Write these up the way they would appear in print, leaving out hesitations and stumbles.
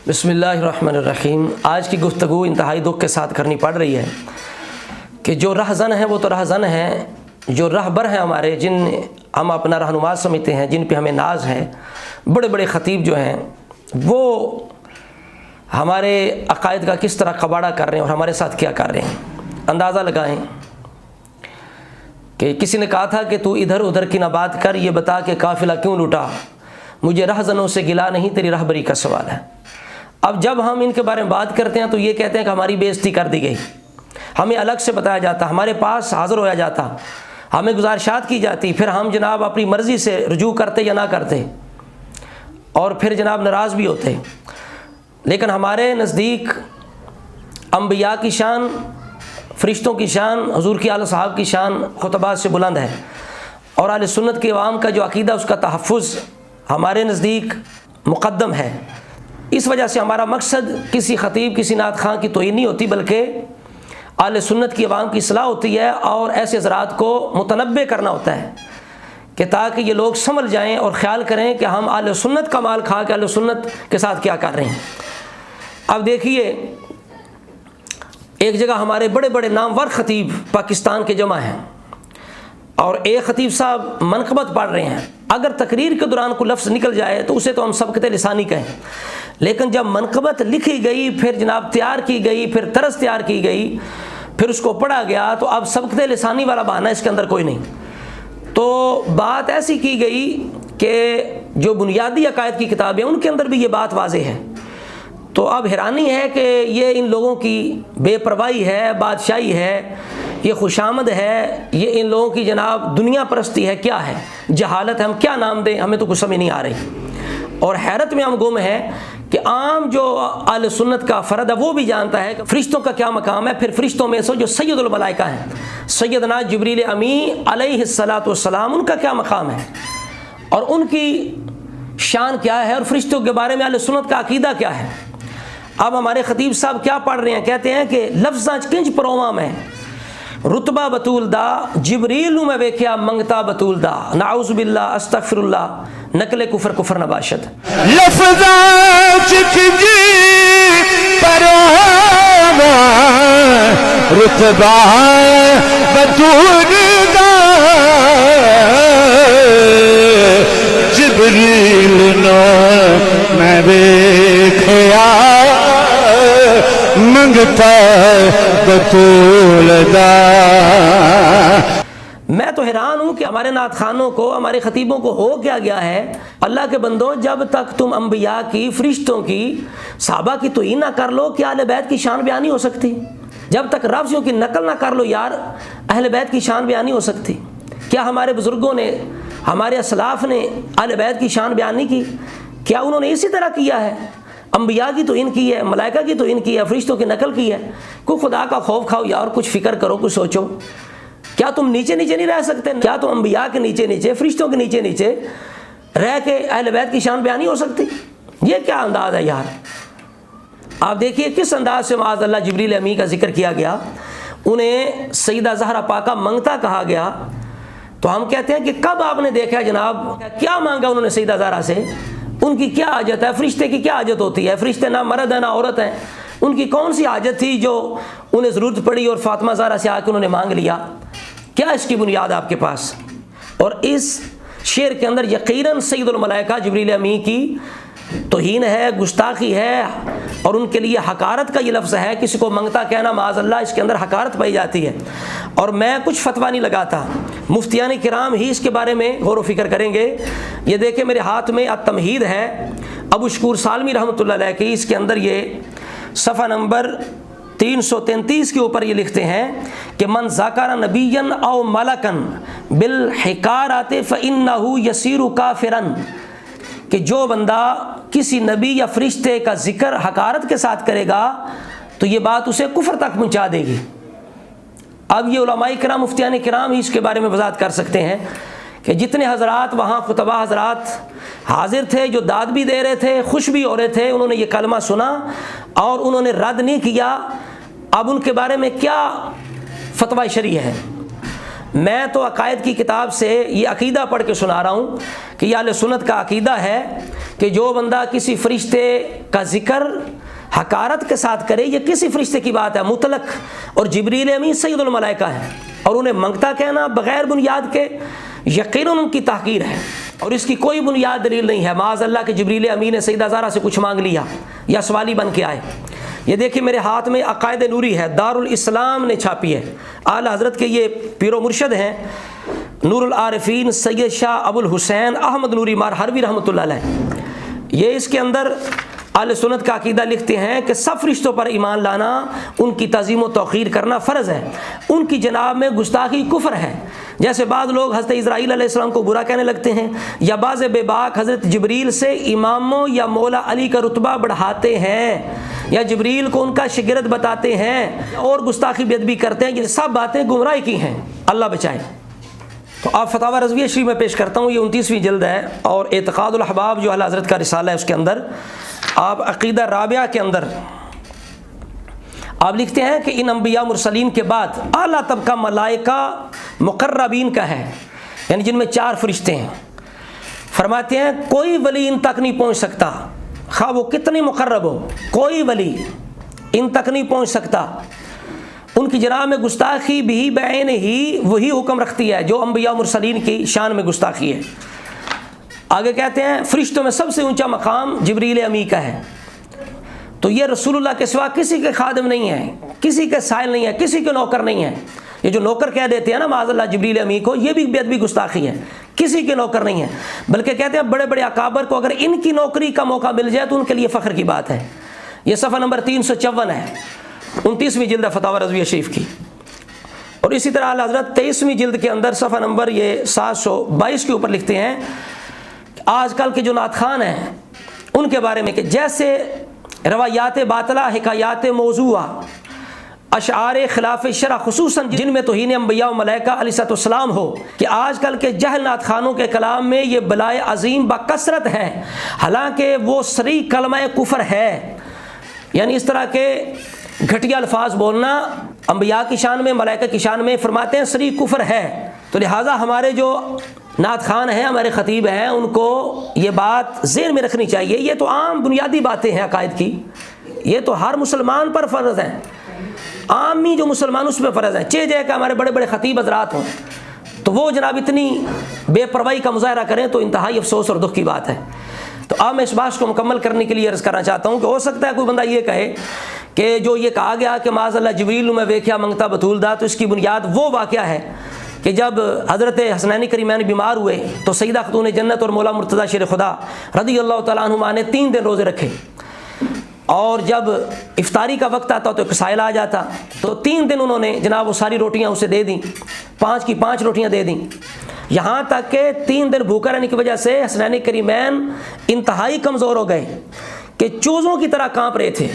بسم اللہ الرحمن الرحیم۔ آج کی گفتگو انتہائی دکھ کے ساتھ کرنی پڑ رہی ہے کہ جو رہزن ہیں وہ تو رہزن ہیں، جو رہبر ہیں ہمارے، جن ہم اپنا رہنما سمجھتے ہیں، جن پہ ہمیں ناز ہے، بڑے بڑے خطیب جو ہیں وہ ہمارے عقائد کا کس طرح کباڑہ کر رہے ہیں اور ہمارے ساتھ کیا کر رہے ہیں۔ اندازہ لگائیں کہ کسی نے کہا تھا کہ تو ادھر ادھر کی نہ بات کر، یہ بتا کہ قافلہ کیوں لوٹا، مجھے رہزنوں سے گلا نہیں، تیری رہبری کا سوال ہے۔ اب جب ہم ان کے بارے میں بات کرتے ہیں تو یہ کہتے ہیں کہ ہماری بے عزتی کر دی گئی، ہمیں الگ سے بتایا جاتا، ہمارے پاس حاضر ہویا جاتا، ہمیں گزارشات کی جاتی، پھر ہم جناب اپنی مرضی سے رجوع کرتے یا نہ کرتے، اور پھر جناب ناراض بھی ہوتے۔ لیکن ہمارے نزدیک انبیاء کی شان، فرشتوں کی شان، حضور کی آل صحاب کی شان خطبات سے بلند ہے، اور اہل سنت کے عوام کا جو عقیدہ اس کا تحفظ ہمارے نزدیک مقدم ہے۔ اس وجہ سے ہمارا مقصد کسی خطیب، کسی نعت خواں کی توہین نہیں ہوتی، بلکہ اہل سنت کی عوام کی اصلاح ہوتی ہے، اور ایسے حضرات کو متنبہ کرنا ہوتا ہے کہ تاکہ یہ لوگ سمجھ جائیں اور خیال کریں کہ ہم اہل سنت کا مال کھا کے اہل سنت کے ساتھ کیا کر رہے ہیں۔ اب دیکھیے، ایک جگہ ہمارے بڑے بڑے نامور خطیب پاکستان کے جمع ہیں، اور ایک خطیب صاحب منقبت پڑھ رہے ہیں۔ اگر تقریر کے دوران کوئی لفظ نکل جائے تو اسے تو ہم سبقت لسانی کہیں، لیکن جب منقبت لکھی گئی، پھر جناب تیار کی گئی، پھر طرز تیار کی گئی، پھر اس کو پڑھا گیا، تو اب سبقت لسانی والا بہانہ اس کے اندر کوئی نہیں۔ تو بات ایسی کی گئی کہ جو بنیادی عقائد کی کتابیں ان کے اندر بھی یہ بات واضح ہے۔ تو اب حیرانی ہے کہ یہ ان لوگوں کی بے پرواہی ہے، بادشاہی ہے، یہ خوشامد ہے، یہ ان لوگوں کی جناب دنیا پرستی ہے، کیا ہے، جہالت ہے، ہم کیا نام دیں، ہمیں تو کچھ سمجھ نہیں آ رہی۔ اور حیرت میں ہم گم ہیں کہ عام جو اہل سنت کا فرد ہے وہ بھی جانتا ہے کہ فرشتوں کا کیا مقام ہے، پھر فرشتوں میں سے جو سید الملائکہ ہیں، سیدنا جبریل امی علیہ الصلاۃ والسلام، ان کا کیا مقام ہے اور ان کی شان کیا ہے، اور فرشتوں کے بارے میں اہل سنت کا عقیدہ کیا ہے۔ اب ہمارے خطیب صاحب کیا پڑھ رہے ہیں، کہتے ہیں کہ لفظاں کنج پروواں میں رتبہ بطول دا، جبریل میں ویکھیا منگتا بطول دا، نعوذ باللہ استغفر اللہ، نقل کفر کفر نباشد۔ لفظاں کنج پروواں رتبہ بطول دا، جبریل میں ویکھیا منگتا بطول دا۔ میں تو حیران ہوں کہ ہمارے نعت خانوں کو، ہمارے خطیبوں کو ہو کیا گیا ہے۔ اللہ کے بندوں، جب تک تم انبیاء کی، فرشتوں کی، صحابہ کی توہین نہ کر لو، کیا اہل بیت کی شان بیان نہیں ہو سکتی؟ جب تک لفظوں کی نقل نہ کر لو یار، اہل بیت کی شان بیان نہیں ہو سکتی؟ کیا ہمارے بزرگوں نے، ہمارے اسلاف نے اہل بیت کی شان بیان نہیں کی؟ کیا انہوں نے اسی طرح کیا ہے؟ انبیاء کی توہین کی ہے، ملائکہ کی توہین کی ہے، فرشتوں کی نقل کی ہے۔ کوئی خدا کا خوف کھاؤ یار، کچھ فکر کرو، کچھ سوچو۔ کیا تم نیچے نیچے نہیں رہ سکتے؟ کیا تم انبیاء کے نیچے نیچے، فرشتوں کے نیچے نیچے رہ کے اہل بیت کی شان بیان نہیں ہو سکتی؟ یہ کیا انداز ہے یار؟ آپ دیکھیے کس انداز سے معاذ اللہ جبریل امی کا ذکر کیا گیا، انہیں سیدہ زہرا پاکہ منگتا کہا گیا۔ تو ہم کہتے ہیں کہ کب آپ نے دیکھا جناب کیا مانگا انہوں نے سیدہ زہرا سے؟ ان کی کیا حاجت ہے؟ فرشتے کی کیا حاجت ہوتی ہے؟ فرشتے نہ مرد ہیں نہ عورت ہیں، ان کی کون سی حاجت تھی جو انہیں ضرورت پڑی اور فاطمہ زہرا سے آ کے انہوں نے مانگ لیا؟ کیا اس کی بنیاد آپ کے پاس؟ اور اس شعر کے اندر یقیناً سید الملائکہ جبریل امی کی توہین ہے، گستاخی ہے، اور ان کے لیے حقارت کا یہ لفظ ہے۔ کسی کو منگتا کہنا معاذ اللہ، اس کے اندر حقارت پائی جاتی ہے۔ اور میں کچھ فتویٰ نہیں لگاتا، مفتیان کرام ہی اس کے بارے میں غور و فکر کریں گے۔ یہ دیکھیں میرے ہاتھ میں التمہید ہے، ابو شکور سالمی رحمۃ اللہ علیہ کی، اس کے اندر یہ صفحہ نمبر 333 کے اوپر یہ لکھتے ہیں کہ من ذکر نبیا او ملکا بالحکارات فانہ یصیر کافرا، کہ جو بندہ کسی نبی یا فرشتے کا ذکر حقارت کے ساتھ کرے گا تو یہ بات اسے کفر تک پہنچا دے گی۔ اب یہ علماء کرام، مفتیان کرام ہی اس کے بارے میں وضاحت کر سکتے ہیں کہ جتنے حضرات وہاں خطبہ حضرات حاضر تھے، جو داد بھی دے رہے تھے، خوش بھی ہو رہے تھے، انہوں نے یہ کلمہ سنا اور انہوں نے رد نہیں کیا۔ اب ان کے بارے میں کیا فتویٰ شرعی ہے؟ میں تو عقائد کی کتاب سے یہ عقیدہ پڑھ کے سنا رہا ہوں کہ یہ اہل سنت کا عقیدہ ہے کہ جو بندہ کسی فرشتے کا ذکر حقارت کے ساتھ کرے، یہ کسی فرشتے کی بات ہے مطلق، اور جبریل امین سید الملائکہ ہیں، اور انہیں منگتا کہنا بغیر بنیاد کے یقیناً ان کی تحقیر ہے، اور اس کی کوئی بنیاد دلیل نہیں ہے۔ معاذ اللہ کہ جبریل امین نے سیدہ زہرا سے کچھ مانگ لیا یا سوالی بن کے آئے۔ یہ دیکھیں میرے ہاتھ میں عقائد نوری ہے، دارالاسلام نے چھاپی ہے، اعلیٰ حضرت کے یہ پیر و مرشد ہیں نور العارفین سید شاہ ابو الحسین احمد نوری مارہروی رحمۃ اللہ علیہ۔ یہ اس کے اندر اہل سنت کا عقیدہ لکھتے ہیں کہ سب فرشتوں پر ایمان لانا، ان کی تعظیم و توقیر کرنا فرض ہے، ان کی جناب میں گستاخی کفر ہے۔ جیسے بعض لوگ حضرت اسرائیل علیہ السلام کو برا کہنے لگتے ہیں، یا بعض بے باک حضرت جبریل سے اماموں یا مولا علی کا رتبہ بڑھاتے ہیں، یا جبریل کو ان کا شاگرد بتاتے ہیں، اور گستاخی بے ادبی کرتے ہیں۔ یہ سب باتیں گمراہی کی ہیں، اللہ بچائے۔ تو آپ فتاوی رضویہ شریف میں پیش کرتا ہوں، یہ 29ویں جلد ہے، اور اعتقاد الاحباب جو اعلیٰ حضرت کا رسالہ ہے اس کے اندر آپ عقیدہ رابعہ کے اندر آپ لکھتے ہیں کہ ان انبیاء مرسلین کے بعد اعلیٰ طبقہ ملائکہ مقربین کا ہے، یعنی جن میں 4 فرشتے ہیں۔ فرماتے ہیں کوئی ولی ان تک نہیں پہنچ سکتا، خواہ وہ کتنی مقرب ہو، کوئی ولی ان تک نہیں پہنچ سکتا۔ ان کی جناب میں گستاخی بھی بعین ہی وہی حکم رکھتی ہے جو انبیاء مرسلین کی شان میں گستاخی ہے۔ آگے کہتے ہیں فرشتوں میں سب سے اونچا مقام جبریل امی کا ہے، تو یہ رسول اللہ کے سوا کسی کے خادم نہیں ہے، کسی کے سائل نہیں ہے، کسی کے نوکر نہیں ہے۔ یہ جو نوکر کہہ دیتے ہیں نا معاذ اللہ جبریل امی کو، یہ بھی بے ادبی گستاخی ہے، کسی کے نوکر نہیں ہے، بلکہ کہتے ہیں بڑے بڑے اکابر کو اگر ان کی نوکری کا موقع مل جائے تو ان کے لیے فخر کی بات ہے۔ یہ صفحہ نمبر 354 ہے، 29ویں جلد ہے فتاوی رضویہ شریف کی۔ اور اسی طرح اعلیٰ حضرت 23ویں جلد کے اندر صفحہ نمبر یہ 722 کے اوپر لکھتے ہیں آج کل کے جو نعت خوان ہیں ان کے بارے میں کہ جیسے روایات باطلہ، حکایات موضوعہ، اشعار خلاف شرع خصوصاً جن میں توہین انبیاء و ملائکہ علیہ السلام ہو، کہ آج کل کے جہل نعت خوانوں کے کلام میں یہ بلائے عظیم بکثرت ہے، حالانکہ وہ صریح کلمہ کفر ہے۔ یعنی اس طرح کے گھٹیا الفاظ بولنا انبیاء کی شان میں، ملائکہ کی شان میں، فرماتے ہیں صریح کفر ہے۔ تو لہٰذا ہمارے جو نعت خوان ہیں، ہمارے خطیب ہیں، ان کو یہ بات ذہن میں رکھنی چاہیے۔ یہ تو عام بنیادی باتیں ہیں عقائد کی، یہ تو ہر مسلمان پر فرض ہیں، عامی جو مسلمان اس پہ فرض ہیں۔ چاہے کہ ہمارے بڑے بڑے خطیب حضرات ہوں تو وہ جناب اتنی بے پرواہی کا مظاہرہ کریں تو انتہائی افسوس اور دکھ کی بات ہے۔ تو اب میں اس بات کو مکمل کرنے کے لیے عرض کرنا چاہتا ہوں کہ ہو سکتا ہے کوئی بندہ یہ کہے کہ جو یہ کہا گیا کہ معاذ اللہ جبریل میں ویکھیا منگتا بطول دا، تو اس کی بنیاد وہ واقعہ ہے کہ جب حضرت حسنین کریمین بیمار ہوئے تو سیدہ خاتون جنت اور مولا مرتضیٰ شیر خدا رضی اللہ تعالیٰ عنہما نے 3 دن روزے رکھے، اور جب افطاری کا وقت آتا تو ایک سائل آ جاتا، تو 3 دن انہوں نے جناب وہ ساری روٹیاں اسے دے دیں، 5 کی 5 روٹیاں دے دیں، یہاں تک کہ 3 دن بھوکا رہنے کی وجہ سے حسنین کریمین انتہائی کمزور ہو گئے کہ چوزوں کی طرح کانپ رہے تھے،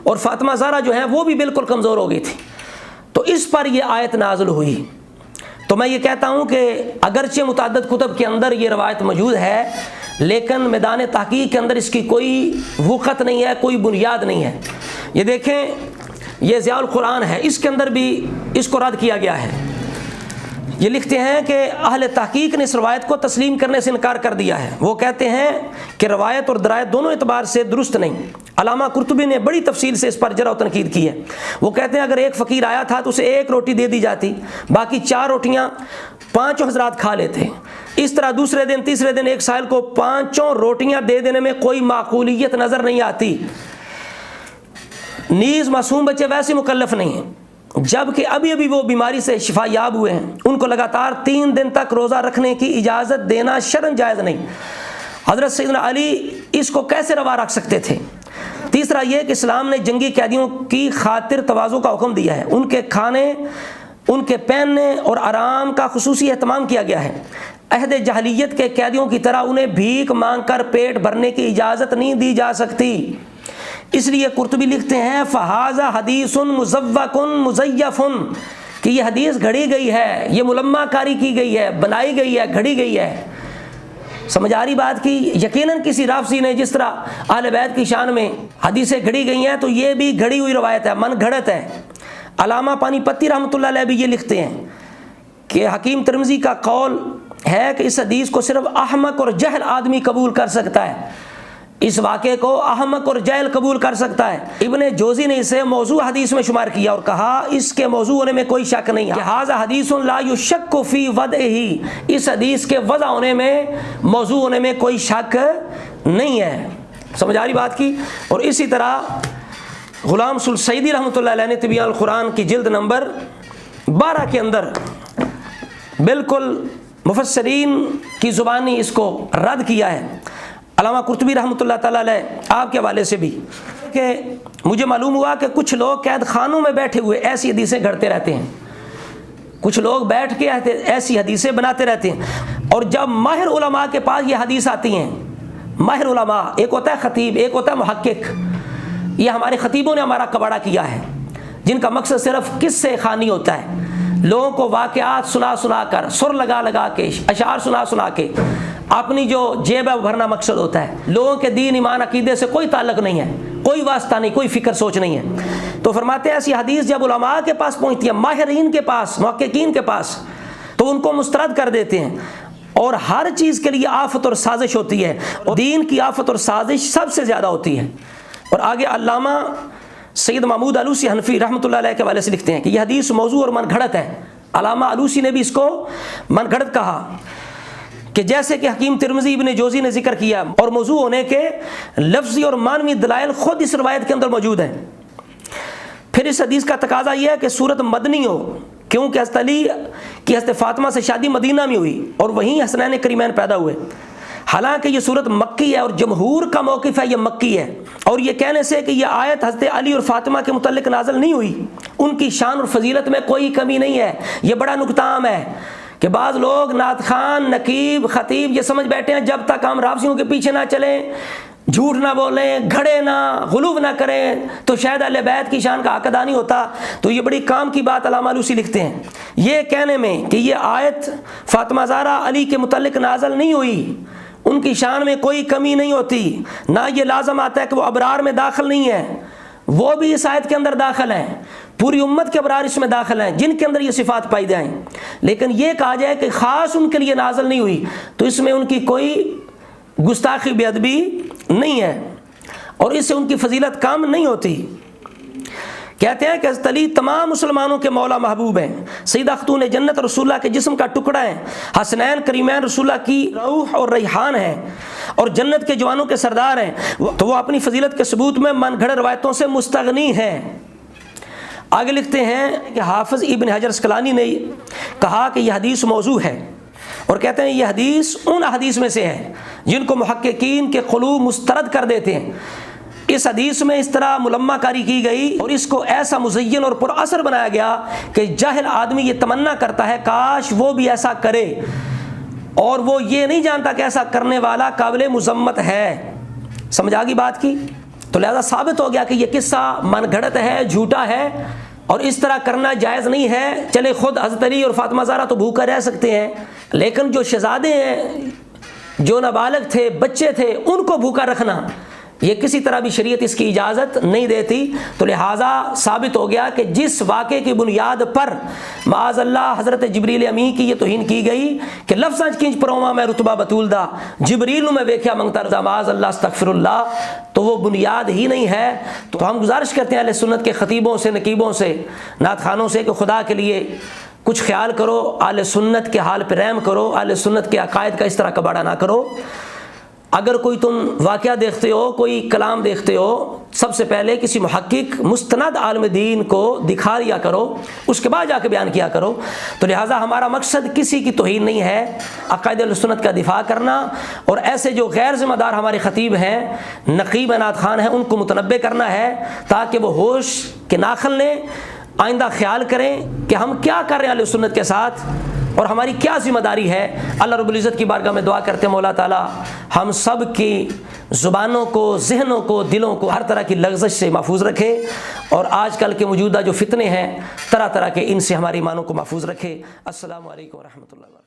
اور فاطمہ زہرا جو ہیں وہ بھی بالکل کمزور ہو گئی تھی۔ تو اس پر یہ آیت نازل ہوئی۔ تو میں یہ کہتا ہوں کہ اگرچہ متعدد کتب کے اندر یہ روایت موجود ہے، لیکن میدان تحقیق کے اندر اس کی کوئی وقت نہیں ہے، کوئی بنیاد نہیں ہے۔ یہ دیکھیں یہ ضیاء القرآن ہے، اس کے اندر بھی اس کو رد کیا گیا ہے۔ یہ لکھتے ہیں کہ اہل تحقیق نے اس روایت کو تسلیم کرنے سے انکار کر دیا ہے۔ وہ کہتے ہیں کہ روایت اور درایت دونوں اعتبار سے درست نہیں۔ علامہ قرطبی نے بڑی تفصیل سے اس پر جرح و تنقید کی ہے۔ وہ کہتے ہیں اگر ایک فقیر آیا تھا تو اسے 1 روٹی دے دی جاتی، باقی 4 روٹیاں 5 حضرات کھا لیتے۔ اس طرح دوسرے دن تیسرے دن ایک سائل کو 5 روٹیاں دے دینے میں کوئی معقولیت نظر نہیں آتی۔ نیز معصوم بچے ویسے مکلف نہیں ہیں، جبکہ ابھی وہ بیماری سے شفا یاب ہوئے ہیں، ان کو لگاتار 3 دن تک روزہ رکھنے کی اجازت دینا شرعاً جائز نہیں۔ حضرت سیدنا علی اس کو کیسے روا رکھ سکتے تھے؟ تیسرا یہ کہ اسلام نے جنگی قیدیوں کی خاطر تواضع کا حکم دیا ہے، ان کے کھانے، ان کے پہننے اور آرام کا خصوصی اہتمام کیا گیا ہے۔ عہد جاہلیت کے قیدیوں کی طرح انہیں بھیک مانگ کر پیٹ بھرنے کی اجازت نہیں دی جا سکتی۔ اس لیے قرطبی لکھتے ہیں فہذا حدیث مزوق مزیف، کہ یہ حدیث گھڑی گئی ہے، یہ ملمہ کاری کی گئی ہے، بنائی گئی ہے، گھڑی گئی ہے۔ سمجھ آ رہی بات کی؟ یقیناً کسی رافضی نے جس طرح اہل بیت کی شان میں حدیثیں گھڑی گئی ہیں تو یہ بھی گھڑی ہوئی روایت ہے، من گھڑت ہے۔ علامہ پانی پتی رحمۃ اللہ علیہ بھی یہ لکھتے ہیں کہ حکیم ترمذی کا قول ہے کہ اس حدیث کو صرف احمق اور جہل آدمی قبول کر سکتا ہے، اس واقعے کو احمق اور جاہل قبول کر سکتا ہے۔ ابن جوزی نے اسے موضوع حدیث میں شمار کیا اور کہا اس کے موضوع ہونے میں کوئی شک نہیں ہے، ھذا حدیث لا یشک فی وضعہ، اس حدیث کے وضع ہونے میں، موضوع ہونے میں کوئی شک نہیں ہے۔ سمجھ آ رہی بات کی؟ اور اسی طرح غلام سلسیدی رحمۃ اللہ علیہ نے تبیان القرآن کی جلد نمبر 12 کے اندر بالکل مفسرین کی زبانی اس کو رد کیا ہے۔ علامہ قرطبی رحمۃ اللہ تعالیٰ علیہ آپ کے حوالے سے بھی کہ مجھے معلوم ہوا کہ کچھ لوگ قید خانوں میں بیٹھے ہوئے ایسی حدیثیں گھڑتے رہتے ہیں، کچھ لوگ بیٹھ کے ایسی حدیثیں بناتے رہتے ہیں، اور جب ماہر علماء کے پاس یہ حدیث آتی ہیں، ماہر علماء، ایک ہوتا ہے خطیب، ایک ہوتا ہے محقق، یہ ہمارے خطیبوں نے ہمارا کباڑا کیا ہے، جن کا مقصد صرف قصے خوانی ہوتا ہے، لوگوں کو واقعات سنا سنا کر، سر لگا لگا کے، اشعار سنا سنا کے اپنی جو جیب ہے بھرنا مقصد ہوتا ہے، لوگوں کے دین ایمان عقیدے سے کوئی تعلق نہیں ہے، کوئی واسطہ نہیں، کوئی فکر سوچ نہیں ہے۔ تو فرماتے ہیں ایسی حدیث جب علماء کے پاس پہنچتی ہے، ماہرین کے پاس، محققین کے پاس، تو ان کو مسترد کر دیتے ہیں، اور ہر چیز کے لیے آفت اور سازش ہوتی ہے، اور دین کی آفت اور سازش سب سے زیادہ ہوتی ہے۔ اور آگے علامہ سید محمود علوسی حنفی رحمۃ اللہ علیہ کے حوالے سے لکھتے ہیں کہ یہ حدیث موضوع اور من گھڑت ہے۔ علامہ علوسی نے بھی اس کو من گھڑت کہا کہ جیسے کہ حکیم ترمذی ابن جوزی نے ذکر کیا، اور موضوع ہونے کے لفظی اور معنوی دلائل خود اس روایت کے اندر موجود ہیں۔ پھر اس حدیث کا تقاضا یہ ہے کہ صورت مدنی ہو، کیونکہ حضرت علی کی حضرت فاطمہ سے شادی مدینہ میں ہوئی اور وہیں حسنین کریمین پیدا ہوئے، حالانکہ یہ صورت مکی ہے اور جمہور کا موقف ہے یہ مکی ہے، اور یہ کہنے سے کہ یہ آیت حضرت علی اور فاطمہ کے متعلق نازل نہیں ہوئی، ان کی شان اور فضیلت میں کوئی کمی نہیں ہے۔ یہ بڑا نکتہ عام ہے کہ بعض لوگ نعت خان، نقیب، خطیب یہ سمجھ بیٹھے ہیں جب تک ہم رافضیوں کے پیچھے نہ چلیں، جھوٹ نہ بولیں، گھڑے نہ، غلو نہ کریں، تو شاید اہل بیت کی شان کا حق ادا نہیں ہوتا۔ تو یہ بڑی کام کی بات علامہ علوسی لکھتے ہیں، یہ کہنے میں کہ یہ آیت فاطمہ زہرا علی کے متعلق نازل نہیں ہوئی، ان کی شان میں کوئی کمی نہیں ہوتی، نہ یہ لازم آتا ہے کہ وہ ابرار میں داخل نہیں ہے، وہ بھی اس آیت کے اندر داخل ہیں، پوری امت کے ابرار اس میں داخل ہیں جن کے اندر یہ صفات پائی جائیں، لیکن یہ کہا جائے کہ خاص ان کے لیے نازل نہیں ہوئی تو اس میں ان کی کوئی گستاخی بے ادبی نہیں ہے، اور اس سے ان کی فضیلت کم نہیں ہوتی۔ کہتے ہیں کہ حضرت علی تمام مسلمانوں کے مولا محبوب ہیں، سیدہ خاتون جنت رسول اللہ کے جسم کا ٹکڑا ہیں، حسنین کریمین رسول اللہ کی روح اور ریحان ہیں، اور جنت کے جوانوں کے سردار ہیں، تو وہ اپنی فضیلت کے ثبوت میں من گھڑت روایتوں سے مستغنی ہیں۔ آگے لکھتے ہیں کہ حافظ ابن حجر اسقلانی نے کہا کہ یہ حدیث موضوع ہے، اور کہتے ہیں یہ حدیث ان حدیث میں سے ہے جن کو محققین کے قلوب مسترد کر دیتے ہیں۔ اس حدیث میں اس طرح ملمہ کاری کی گئی اور اس کو ایسا مزین اور پر اثر بنایا گیا کہ جاہل آدمی یہ تمنا کرتا ہے کاش وہ بھی ایسا کرے، اور وہ یہ نہیں جانتا کہ ایسا کرنے والا قابل مذمت ہے۔ سمجھ آ گئی بات کی؟ تو لہذا ثابت ہو گیا کہ یہ قصہ من گھڑت ہے، جھوٹا ہے، اور اس طرح کرنا جائز نہیں ہے۔ چلے خود حضرت علی اور فاطمہ زہرا تو بھوکا رہ سکتے ہیں، لیکن جو شہزادے ہیں، جو نابالغ تھے، بچے تھے، ان کو بھوکا رکھنا یہ کسی طرح بھی شریعت اس کی اجازت نہیں دیتی۔ تو لہٰذا ثابت ہو گیا کہ جس واقعے کی بنیاد پر معاذ اللہ حضرت جبریل امین کی یہ توہین کی گئی کہ لفظاں کنج پروما میں رتبہ بطول دا، جبریل میں ویکھیا منگتا رضا معاذ اللہ استغفر اللہ، تو وہ بنیاد ہی نہیں ہے۔ تو ہم گزارش کرتے ہیں اہل سنت کے خطیبوں سے، نقیبوں سے، نعت خوانوں سے کہ خدا کے لیے کچھ خیال کرو، اہل سنت کے حال پہ رحم کرو، اہل سنت کے عقائد کا اس طرح کباڑا نہ کرو۔ اگر کوئی تم واقعہ دیکھتے ہو، کوئی کلام دیکھتے ہو، سب سے پہلے کسی محقق مستند عالم دین کو دکھا دیا کرو، اس کے بعد جا کے بیان کیا کرو۔ تو لہٰذا ہمارا مقصد کسی کی توہین نہیں ہے، عقائد اہل سنت کا دفاع کرنا، اور ایسے جو غیر ذمہ دار ہمارے خطیب ہیں، نقیب نعت خوان ہیں، ان کو متنبہ کرنا ہے تاکہ وہ ہوش کے ناخن لیں، آئندہ خیال کریں کہ ہم کیا کر رہے ہیں اہل سنت کے ساتھ اور ہماری کیا ذمہ داری ہے۔ اللہ رب العزت کی بارگاہ میں دعا کرتے ہیں مولا تعالیٰ ہم سب کی زبانوں کو، ذہنوں کو، دلوں کو ہر طرح کی لغزش سے محفوظ رکھے، اور آج کل کے موجودہ جو فتنے ہیں طرح طرح کے، ان سے ہمارے ایمانوں کو محفوظ رکھے۔ السلام علیکم ورحمۃ اللہ۔